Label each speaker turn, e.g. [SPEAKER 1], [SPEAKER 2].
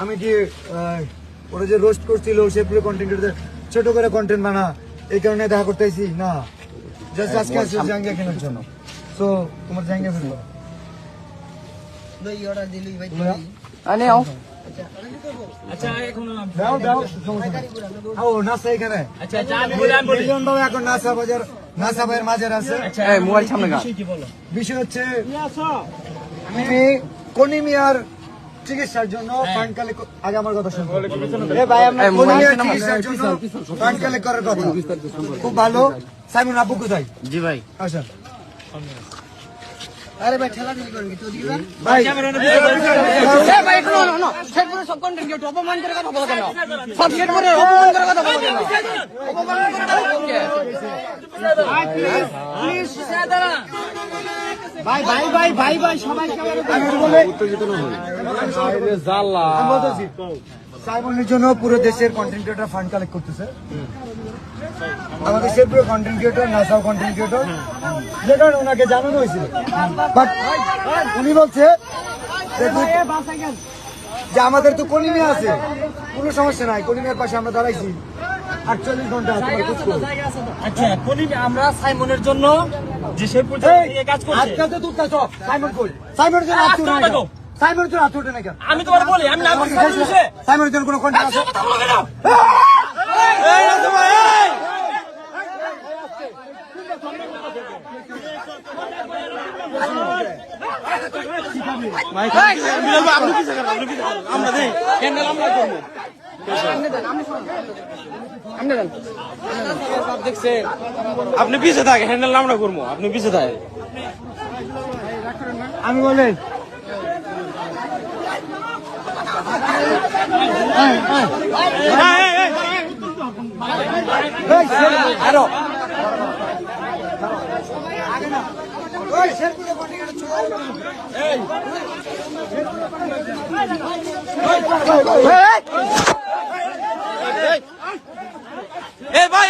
[SPEAKER 1] আমি কি ওরা যে রোস্ট করছিল সে পুরো কন্টেন্ট ছোট করে কন্টেন্ট বানা, এই কারণে দেখা করতে আইছি না, জাস্ট আজকে আসছে জাঙ্গিয়া কেনার জন্য। সো তোমার জাঙ্গিয়া ফেলবো এখন নাসা বাজার, নাসা ভাইয়ের মাঝের আছে। বিষয় হচ্ছে আমি কনিমিয়ার চিকিৎসার জন্য ফান্ড কালেক্ট, আগে আমার কথা শুনুন। কনিমিয়ার চিকিৎসার জন্য ফান্ড কালেক্ট করার কথা খুব ভালো। সাইমন আপু কোথায়?
[SPEAKER 2] জি ভাই
[SPEAKER 1] আসেন।
[SPEAKER 3] আরে ভাই ঠেলা ঠেলি করেন কি তো দিবা
[SPEAKER 1] ভাই
[SPEAKER 3] এ ভাই একটু না শেরপুরে সব কন্টেন্ট কি অপমান করে কথা বলো কেন? সব শেরপুরে অপমান করে কথা বলো কেন? অপমান করে কথা বলো কেন? ভাই প্লিজ সাদারা ভাই ভাই ভাই ভাই ভাই সবাই
[SPEAKER 1] আমি বলে উত্তেজিত না হই। আরে জাল্লা আমি বলতেছি সাইমনের জন্য পুরো দেশের কন্টেন্ট ক্রিয়েটর ফান্ড কালেক্ট করতেছে। আমাদের শেরপুরে কন্টেন্ট ক্রিয়েটর, নাসাও কন্টেন্ট ক্রিয়েটর, যে কারণে ওনাকে জানানো হয়েছিল। বাট উনি বলছে যে আমাদের তো কনিমিয়া আছে, কোনো সমস্যা নাই, কনিমিয়ার পাশে আমরা দাঁড়াইছি 48 ঘন্টা।
[SPEAKER 2] আচ্ছা আমরা সাইমনের জন্য যে শেরপুর কাজ করছে
[SPEAKER 1] আজকাল তো তুই সাইমন কই? সাইমনের জন্য আত্মীয় নাই, সাইমনের জন্য আত্মীয় নাই কেন?
[SPEAKER 2] আমি তোমার বলি আমি না
[SPEAKER 1] সাইমনের জন্য কোনো কন্টেন্ট আছে?
[SPEAKER 2] আপনি পিছিয়ে থাকে হ্যান্ডেল আমরা করবো, আপনি পিছিয়ে থাকে।
[SPEAKER 1] আমি বলি আরো
[SPEAKER 2] ভাই